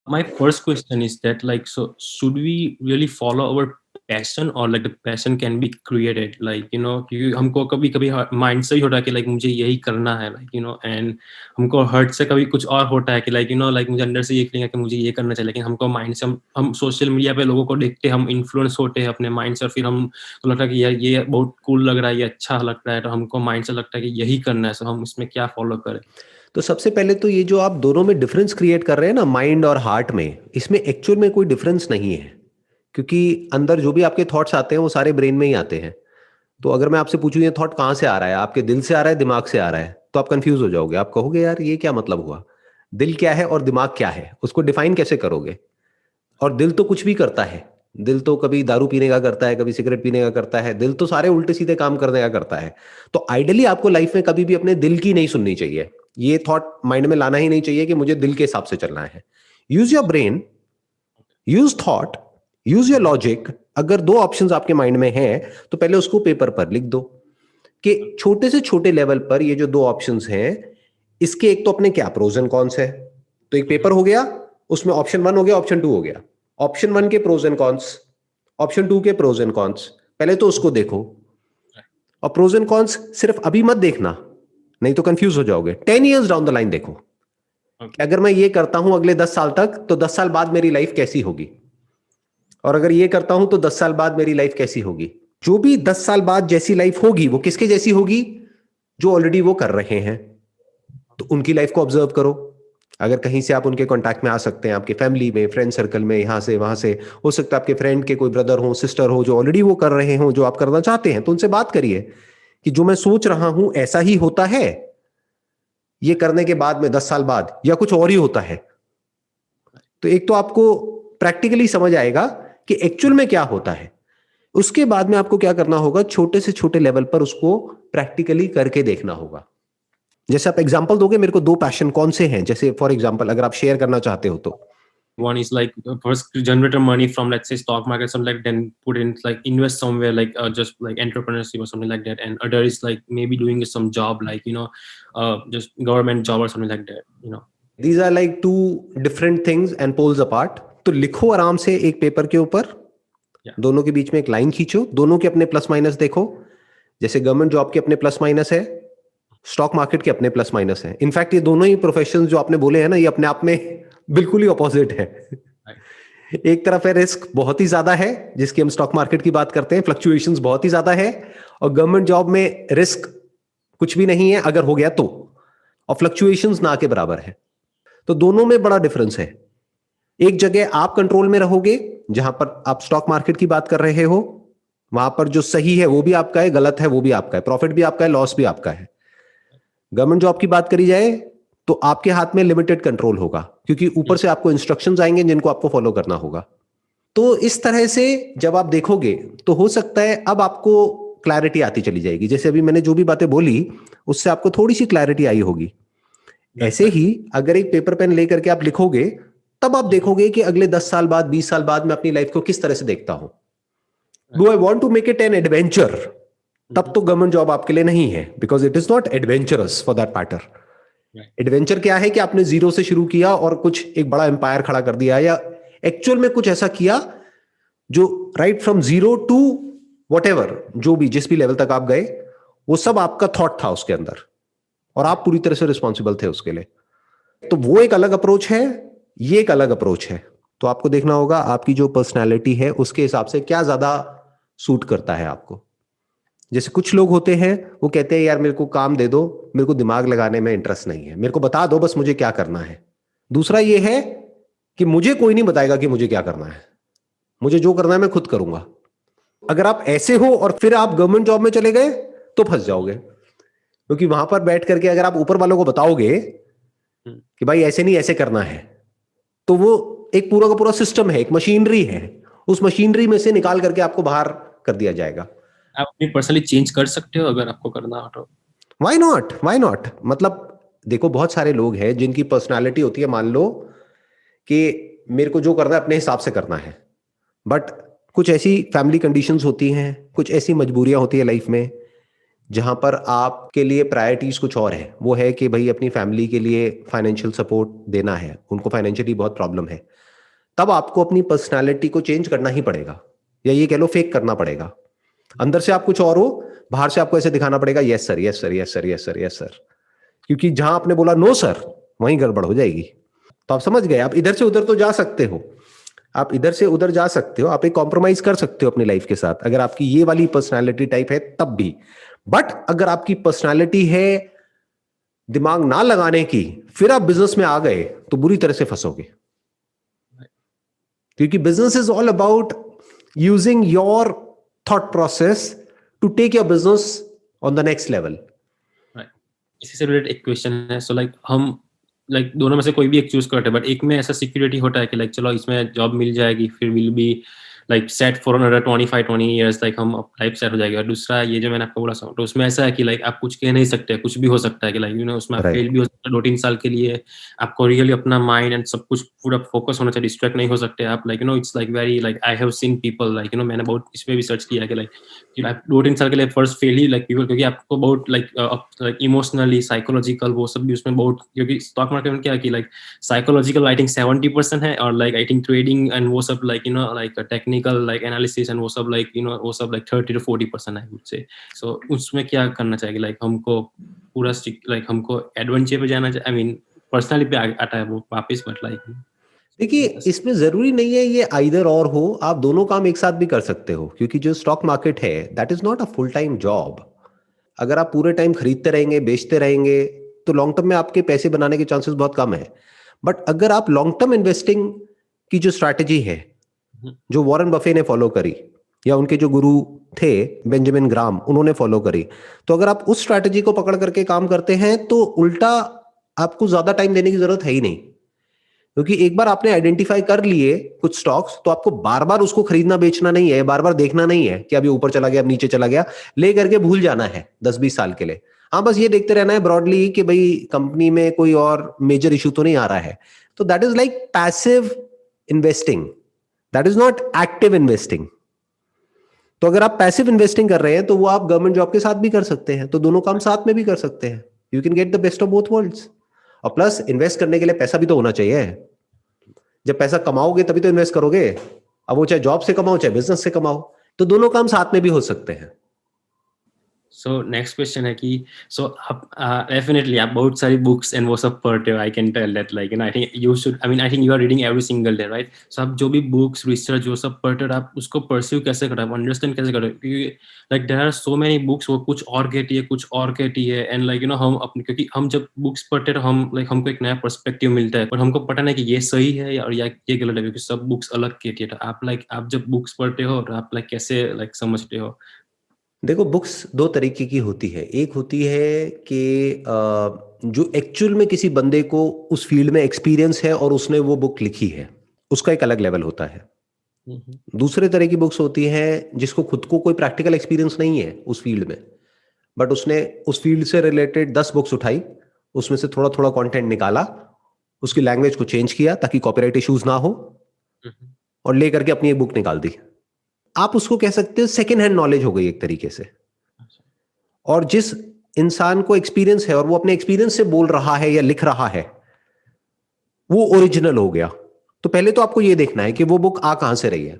My first question is that, like, so should we really follow our passion, or like the passion can be created, like, क्योंकि हमको कभी कभी mind से ही होता है कि लाइक मुझे यही करना है, लाइक एंड हमको हर्ट से कभी कुछ और होता है कि लाइक लाइक मुझे अंदर से ये फीलिंग है कि मुझे ये करना चाहिए, लेकिन हमको माइंड से हम सोशल मीडिया पे लोगों को देखते, हम इन्फ्लुएंस होते हैं अपने माइंड से, और फिर हम तो लगता है कि यार ये बहुत कूल लग रहा है, ये अच्छा लगता है, तो हमको माइंड से लगता है कि यही करना है, तो हम इसमें क्या फॉलो करें? तो सबसे पहले तो ये जो आप दोनों में डिफरेंस क्रिएट कर रहे हैं ना, माइंड और हार्ट में, इसमें एक्चुअल में कोई डिफरेंस नहीं है। क्योंकि अंदर जो भी आपके थॉट्स आते हैं वो सारे ब्रेन में ही आते हैं। तो अगर मैं आपसे पूछूं ये थॉट कहाँ से आ रहा है, आपके दिल से आ रहा है, दिमाग से आ रहा है, तो आप कंफ्यूज हो जाओगे। आप कहोगे यार ये क्या मतलब हुआ, दिल क्या है और दिमाग क्या है, उसको डिफाइन कैसे करोगे? और दिल तो कुछ भी करता है। दिल तो कभी दारू पीने का करता है, कभी सिगरेट पीने का करता है। दिल तो सारे उल्टे सीधे काम करने का करता है। तो आइडियली आपको लाइफ में कभी भी अपने दिल की नहीं सुननी चाहिए। ये थॉट माइंड में लाना ही नहीं चाहिए कि मुझे दिल के हिसाब से चलना है। Use your brain, use thought, use your logic. अगर दो ऑप्शंस आपके माइंड में हैं तो पहले उसको पेपर पर लिख दो कि छोटे से छोटे लेवल पर ये जो दो ऑप्शंस हैं, इसके एक तो अपने क्या प्रोज एंड कॉन्स है। तो एक पेपर हो गया, उसमें ऑप्शन 1 हो गया, ऑप्शन 2 हो गया। ऑप्शन 1 के प्रोज एंड कॉन्स, ऑप्शन 2 के प्रोज एंड कॉन्स, पहले तो उसको देखो। और प्रोज एंड कॉन्स सिर्फ अभी मत देखना, नहीं तो कंफ्यूज हो जाओगे। 10 ईयर्स डाउन द लाइन देखो कि अगर मैं ये करता हूं अगले 10 साल तक, तो 10 साल बाद मेरी लाइफ कैसी होगी। और अगर ये करता हूं तो 10 साल बाद मेरी लाइफ कैसी होगी। जो भी 10 साल बाद जैसी लाइफ होगी वो किसके जैसी होगी, जो ऑलरेडी वो कर रहे हैं। तो उनकी लाइफ को ऑब्जर्व करो। अगर कहीं से आप उनके कांटेक्ट में आ सकते हैं, आपके फैमिली में, फ्रेंड सर्कल में, यहां से वहां से, हो सकता है आपके फ्रेंड के कोई ब्रदर हो, सिस्टर हो, जो ऑलरेडी वो कर रहे हो जो आप करना चाहते हैं, तो उनसे बात करिए कि जो मैं सोच रहा हूं ऐसा ही होता है ये करने के बाद में 10 साल बाद, या कुछ और ही होता है। तो एक तो आपको प्रैक्टिकली समझ आएगा कि एक्चुअल में क्या होता है। उसके बाद में आपको क्या करना होगा, छोटे से छोटे लेवल पर उसको प्रैक्टिकली करके देखना होगा। जैसे आप एग्जांपल दोगे मेरे को, दो पैशन कौन से हैं, जैसे फॉर एग्जांपल अगर आप शेयर करना चाहते हो तो। One is like first generate money from, let's say, stock market, something like, then put in, like, invest somewhere, like just like entrepreneurship or something like that. And other is like maybe doing some job, like just government job or something like that. These are like two different things and poles apart. तो लिखो आराम से एक paper के ऊपर, दोनों के बीच में एक लाइन खींचो, दोनों के अपने प्लस माइनस देखो। जैसे गवर्नमेंट जॉब के अपने प्लस माइनस है, स्टॉक मार्केट के अपने प्लस माइनस है। इनफैक्ट ये दोनों ही प्रोफेशन जो आपने बोले हैं ना, ये अपने आप में बिल्कुल ही ऑपोजिट है। एक तरफ है रिस्क बहुत ही ज्यादा है, जिसकी हम स्टॉक मार्केट की बात करते हैं, फ्लक्चुएशंस बहुत ही ज्यादा है। और गवर्नमेंट जॉब में रिस्क कुछ भी नहीं है अगर हो गया तो, और फ्लक्चुएशंस ना के बराबर है। तो दोनों में बड़ा डिफरेंस है। एक जगह आप कंट्रोल में रहोगे, जहां पर आप स्टॉक मार्केट की बात कर रहे हो, वहां पर जो सही है वो भी आपका है, गलत है वो भी आपका है, प्रॉफिट भी आपका है, लॉस भी आपका है। गवर्नमेंट जॉब की बात करी जाए तो आपके हाथ में लिमिटेड कंट्रोल होगा, क्योंकि ऊपर से आपको इंस्ट्रक्शंस आएंगे जिनको आपको फॉलो करना होगा। तो इस तरह से जब आप देखोगे तो हो सकता है अब आपको क्लैरिटी आती चली जाएगी। जैसे अभी मैंने जो भी बातें बोली उससे आपको थोड़ी सी क्लैरिटी आई होगी। ऐसे ही अगर एक पेपर पेन लेकर के आप लिखोगे, तब आप देखोगे कि अगले 10 साल बाद, 20 साल बाद मैं अपनी लाइफ को किस तरह से देखता हूं। Do I want to make it an adventure, तब तो गवर्नमेंट जॉब आपके लिए नहीं है, because it is not adventurous for that matter. Adventure क्या है कि आपने जीरो से शुरू किया और कुछ एक बड़ा एम्पायर खड़ा कर दिया, या एक्चुअल में कुछ ऐसा किया जो right from zero to whatever, जो भी जिस भी लेवल तक आप गए, वो सब आपका थॉट था उसके अंदर, और आप पूरी तरह से रिस्पॉन्सिबल थे उसके लिए। तो वो एक अलग अप्रोच है, ये एक अलग अप्रोच है। तो आपको देखना होगा आपकी जो पर्सनैलिटी है उसके हिसाब से क्या ज्यादा सूट करता है आपको। जैसे कुछ लोग होते हैं वो कहते हैं यार मेरे को काम दे दो, मेरे को दिमाग लगाने में इंटरेस्ट नहीं है, मेरे को बता दो बस मुझे क्या करना है। दूसरा ये है कि मुझे कोई नहीं बताएगा कि मुझे क्या करना है, मुझे जो करना है मैं खुद करूंगा। अगर आप ऐसे हो और फिर आप गवर्नमेंट जॉब में चले गए तो फंस जाओगे, क्योंकि वहां पर बैठ करके अगर आप ऊपर वालों को बताओगे कि भाई ऐसे नहीं ऐसे करना है, तो वो एक पूरा का पूरा सिस्टम है, एक मशीनरी है, उस मशीनरी में से निकाल करके आपको बाहर कर दिया जाएगा। आप अपनी पर्सनली चेंज कर सकते हो अगर आपको करना हो तो। Why not, why not. मतलब देखो बहुत सारे लोग हैं जिनकी पर्सनालिटी होती है, मान लो कि मेरे को जो करना है अपने हिसाब से करना है, बट कुछ ऐसी फैमिली कंडीशंस होती हैं, कुछ ऐसी मजबूरियां होती है लाइफ में जहां पर आपके लिए प्रायोरिटीज कुछ और है, वो है कि भाई अपनी फैमिली के लिए फाइनेंशियल सपोर्ट देना है, उनको फाइनेंशियली बहुत प्रॉब्लम है, तब आपको अपनी पर्सनालिटी को चेंज करना ही पड़ेगा, या ये कह लो फेक करना पड़ेगा। अंदर से आप कुछ और हो, बाहर से आपको ऐसे दिखाना पड़ेगा yes sir yes sir yes sir yes sir yes sir, क्योंकि जहां आपने बोला नो सर वहीं गड़बड़ हो जाएगी। तो आप समझ गए, आप इधर से उधर तो जा सकते हो, आप इधर से उधर जा सकते हो, आप एक कॉम्प्रोमाइज कर सकते हो अपनी लाइफ के साथ अगर आपकी ये वाली पर्सनालिटी टाइप है तब भी। बट अगर आपकी पर्सनालिटी है दिमाग ना लगाने की, फिर आप बिजनेस में आ गए तो बुरी तरह से फंसोगे, क्योंकि business is all about using your thought process to take your business on the next level. इसी से रिलेटेड एक क्वेश्चन है, सो लाइक हम लाइक दोनों में से कोई भी एक चूज करते हैं, बट एक में ऐसा सिक्योरिटी होता है कि लाइक चलो इसमें जॉब मिल जाएगी, फिर will be like set for another 25-20 years, like हम लाइफ सेट हो जाएगी। और दूसरा ये जो मैंने आपको बोला तो उसमें ऐसा है कि लाइक आप कुछ कह नहीं सकते, कुछ भी हो सकता है कि लाइक उसमें आप फेल भी हो सकता है 2-3 साल के लिए। आपको रियली अपना माइंड एंड सब कुछ पूरा फोकस होना चाहिए, डिस्ट्रैक्ट नहीं हो सकते आप। Like it's like very like I have seen people like मैंने बहुत इसमें भी सर्च किया कि लाइक 2-3 साल के लिए फर्स्ट फेल ही लाइक पीपल, क्योंकि आपको बहुत लाइक इमोशनली साइकोलॉजिकल वो सब भी उसमें बहुत, क्योंकि स्टॉक मार्केट में क्या है कि लाइक साइकोलॉजिकल आई थिंक 70% है, और like I think trading and वो सब like like technical like analysis and वो सब लाइक वो सब लाइक 30-40% आई वुड से। सो उसमें क्या करना चाहिए, लाइक हमको पूरा लाइक हमको एडवेंचर पे जाना चाहिए, आई मीन पर्सनली पे आता है वो वापस, बट लाइक देखिए इसमें जरूरी नहीं है ये आइदर और हो, आप दोनों काम एक साथ भी कर सकते हो, क्योंकि जो स्टॉक मार्केट है that is not a full time job. अगर आप पूरे टाइम खरीदते रहेंगे बेचते रहेंगे तो लॉन्ग टर्म में आपके पैसे बनाने के चांसेस बहुत कम है। बट अगर आप लॉन्ग टर्म इन्वेस्टिंग की जो स्ट्रैटेजी है जो वॉरेन बफे ने फॉलो करी या उनके जो गुरु थे बेंजामिन ग्राम उन्होंने फॉलो करी, तो अगर आप उस स्ट्रैटेजी को पकड़ करके काम करते हैं तो उल्टा आपको ज्यादा टाइम देने की जरूरत है ही नहीं, क्योंकि एक बार आपने आइडेंटिफाई कर लिए कुछ स्टॉक्स तो आपको बार बार उसको खरीदना बेचना नहीं है, बार बार देखना नहीं है कि अभी ऊपर चला गया अब नीचे चला गया, ले करके भूल जाना है 10-20 साल के लिए। हाँ बस ये देखते रहना है ब्रॉडली कि भाई कंपनी में कोई और मेजर इशू तो नहीं आ रहा है, तो that is like passive investing, that is not active investing. तो अगर आप पैसिव इन्वेस्टिंग कर रहे हैं तो वो आप गवर्नमेंट जॉब के साथ भी कर सकते हैं, तो दोनों काम साथ में भी कर सकते हैं, you can get the best of both worlds. और प्लस इन्वेस्ट करने के लिए पैसा भी तो होना चाहिए, जब पैसा कमाओगे तभी तो इन्वेस्ट करोगे, अब वो चाहे जॉब से कमाओ चाहे बिजनेस से कमाओ, तो दोनों काम साथ में भी हो सकते हैं। सो नेक्स्ट क्वेश्चन है कि सो आप डेफिनेटली आप बहुत सारी बुक्स एंड वो सब पढ़ते हो, I can tell that like I think you should, I mean I think you are reading every single day, right? So आप जो भी बुक्स रिसर्च जो सब पढ़ते हो आप उसको परस्यू कैसे करते हो, अंडरस्टैंड कैसे करते हो? क्योंकि like there are so many books, वो कुछ और कहती है कुछ और कहती है, एंड लाइक हम अपने, क्योंकि हम जब बुक्स पढ़ते हैं हम लाइक हमको एक नया पर्सपेक्टिव मिलता है, पर हमको पता नहीं कि ये सही है या ये गलत है, क्योंकि सब बुक्स अलग कहती है। तो आप लाइक आप जब बुक्स पढ़ते हो तो आप लाइक कैसे लाइक समझते हो? देखो बुक्स दो तरीके की होती है, एक होती है कि जो एक्चुअल में किसी बंदे को उस फील्ड में एक्सपीरियंस है और उसने वो बुक लिखी है, उसका एक अलग लेवल होता है। दूसरे तरह की बुक्स होती है जिसको खुद को कोई प्रैक्टिकल एक्सपीरियंस नहीं है उस फील्ड में, बट उसने उस फील्ड से रिलेटेड 10 बुक्स उठाई, उसमें से थोड़ा थोड़ा कंटेंट निकाला, उसकी लैंग्वेज को चेंज किया ताकि कॉपीराइट इश्यूज ना हो, और लेकर के अपनी एक बुक निकाल दी। आप उसको कह सकते हो सेकेंड हैंड नॉलेज हो गई एक तरीके से। और जिस इंसान को एक्सपीरियंस है और वो अपने एक्सपीरियंस से बोल रहा है या लिख रहा है वो ओरिजिनल हो गया। तो पहले तो आपको ये देखना है कि वो बुक आ कहां से रही है।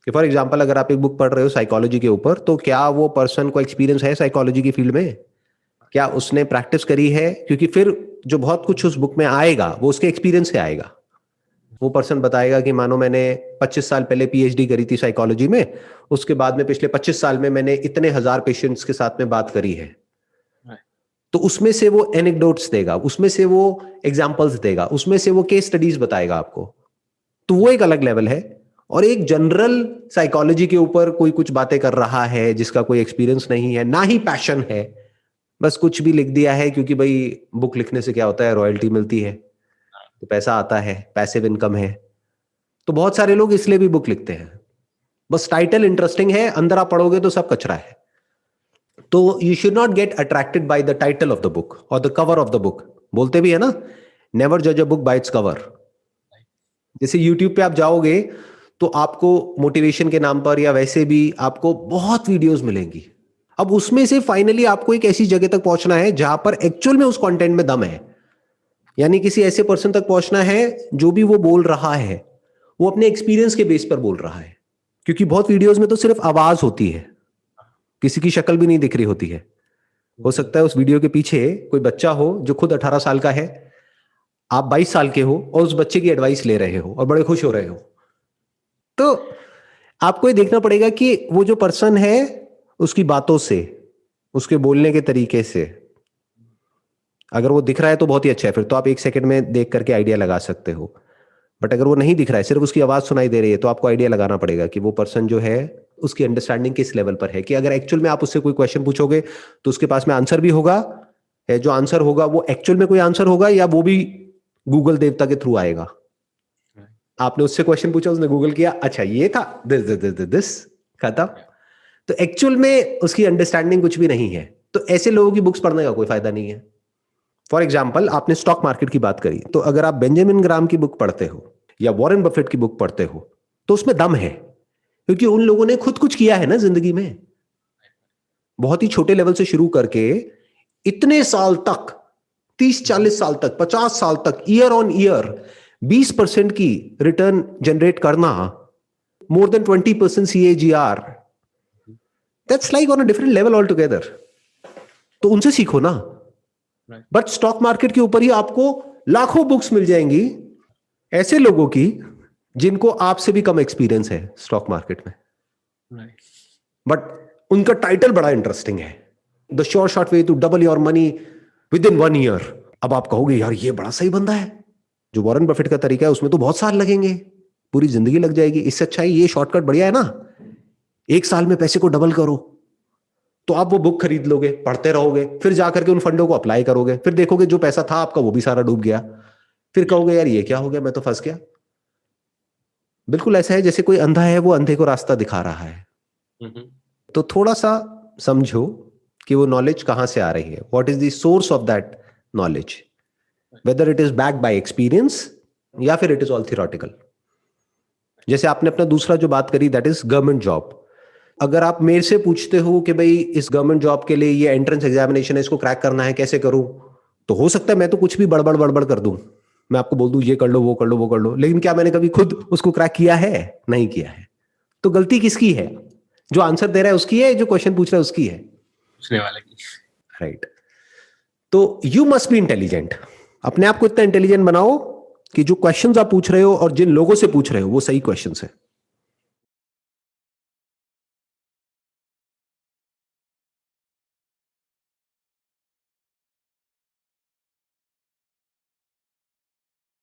कि फॉर एग्जांपल अगर आप एक बुक पढ़ रहे हो साइकोलॉजी के ऊपर, तो क्या वो पर्सन को एक्सपीरियंस है साइकोलॉजी की फील्ड में, क्या उसने प्रैक्टिस करी है? क्योंकि फिर जो बहुत कुछ उस बुक में आएगा वो उसके एक्सपीरियंस से आएगा। वो पर्सन बताएगा कि मानो मैंने 25 साल पहले पीएचडी करी थी साइकोलॉजी में, उसके बाद में पिछले 25 साल में मैंने इतने हजार पेशेंट्स के साथ में बात करी है, तो उसमें से वो एनेक्डोट्स देगा, उसमें से वो एग्जांपल्स देगा, उसमें से वो केस स्टडीज बताएगा आपको। तो वो एक अलग लेवल है। और एक जनरल साइकोलॉजी के ऊपर कोई कुछ बातें कर रहा है जिसका कोई एक्सपीरियंस नहीं है ना ही पैशन है, बस कुछ भी लिख दिया है क्योंकि भाई बुक लिखने से क्या होता है, रॉयल्टी मिलती है तो पैसा आता है, पैसिव इनकम है, तो बहुत सारे लोग इसलिए भी बुक लिखते हैं। बस टाइटल इंटरेस्टिंग है, अंदर आप पढ़ोगे तो सब कचरा है। तो you should not get attracted by the title of the book और the cover of the book. बोलते भी है ना, नेवर जज a book by its cover. जैसे यूट्यूब पे आप जाओगे तो आपको मोटिवेशन के नाम पर या वैसे भी आपको बहुत वीडियोस मिलेंगी, अब उसमें से फाइनली आपको एक ऐसी जगह तक पहुंचना है जहां पर एक्चुअल में उस कंटेंट में दम है, यानी किसी ऐसे पर्सन तक पहुंचना है जो भी वो बोल रहा है वो अपने एक्सपीरियंस के बेस पर बोल रहा है, क्योंकि बहुत वीडियोस में तो सिर्फ आवाज होती है, किसी की शक्ल भी नहीं दिख रही होती है। हो सकता है उस वीडियो के पीछे कोई बच्चा हो जो खुद 18 साल का है, आप 22 साल के हो और उस बच्चे की एडवाइस ले रहे हो और बड़े खुश हो रहे हो। तो आपको ये देखना पड़ेगा कि वो जो पर्सन है उसकी बातों से, उसके बोलने के तरीके से, अगर वो दिख रहा है तो बहुत ही अच्छा है, फिर तो आप 1 सेकंड में देख करके आइडिया लगा सकते हो। बट अगर वो नहीं दिख रहा है, सिर्फ उसकी आवाज सुनाई दे रही है, तो आपको आइडिया लगाना पड़ेगा कि वो पर्सन जो है उसकी अंडरस्टैंडिंग किस लेवल पर है, कि अगर एक्चुअल में आप उससे कोई क्वेश्चन पूछोगे तो उसके पास में आंसर भी होगा, है जो आंसर होगा वो एक्चुअल में कोई आंसर होगा या वो भी गूगल देवता के थ्रू आएगा। आपने उससे क्वेश्चन पूछा, उसने गूगल किया, अच्छा ये था, दिस खत्म। तो एक्चुअल में उसकी अंडरस्टैंडिंग कुछ भी नहीं है। तो ऐसे लोगों की बुक्स पढ़ने का कोई फायदा नहीं है। फॉर एग्जाम्पल, आपने स्टॉक मार्केट की बात करी, तो अगर आप बेंजामिन ग्राम की बुक पढ़ते हो या वॉरेन बफेट की बुक पढ़ते हो तो उसमें दम है, क्योंकि उन लोगों ने खुद कुछ किया है ना जिंदगी में, बहुत ही छोटे लेवल से शुरू करके इतने साल तक, 30-40 साल तक, 50 साल तक, ईयर ऑन ईयर 20% की रिटर्न जनरेट करना, more than 20% CAGR, that's like on a different level all together. तो उनसे सीखो ना। बट स्टॉक मार्केट के ऊपर ही आपको लाखों बुक्स मिल जाएंगी ऐसे लोगों की जिनको आपसे भी कम एक्सपीरियंस है स्टॉक मार्केट में, बट उनका टाइटल बड़ा इंटरेस्टिंग है, the sure short way to double your money within 1 year. अब आप कहोगे यार ये बड़ा सही बंदा है, जो वॉरेन बफेट का तरीका है उसमें तो बहुत साल लगेंगे, पूरी जिंदगी लग जाएगी, इससे अच्छा है ये शॉर्टकट बढ़िया है ना, 1 साल में पैसे को डबल करो। तो आप वो बुक खरीद लोगे, पढ़ते रहोगे, फिर जाकर के उन फंडों को अप्लाई करोगे, फिर देखोगे जो पैसा था आपका वो भी सारा डूब गया, फिर कहोगे यार ये क्या हो गया, मैं तो फंस गया। बिल्कुल ऐसा है जैसे कोई अंधा है, वो अंधे को रास्ता दिखा रहा है। तो थोड़ा सा समझो कि वो नॉलेज कहां से आ रही है, what is the source of that knowledge, whether it is backed by experience या फिर इट इज ऑल थियोरेटिकल। जैसे आपने अपना दूसरा जो बात करी, दैट इज गवर्नमेंट जॉब। अगर आप मेरे से पूछते हो कि भाई इस गवर्नमेंट जॉब के लिए ये एंट्रेंस एग्जामिनेशन है, इसको क्रैक करना है, कैसे करूं, तो हो सकता है मैं तो कुछ भी बड़बड़ कर दूं, मैं आपको बोल दूं ये कर लो, वो कर लो, वो कर लो, लेकिन क्या मैंने कभी खुद उसको क्रैक किया है? नहीं किया है। तो गलती किसकी है? जो आंसर दे रहा है उसकी है, जो क्वेश्चन पूछ रहा है उसकी है? पूछने वाले की। राइट। तो यू मस्ट बी इंटेलिजेंट। अपने आप को इतना इंटेलिजेंट बनाओ कि जो क्वेश्चंस आप पूछ रहे हो और जिन लोगों से पूछ रहे हो वो सही क्वेश्चंस है।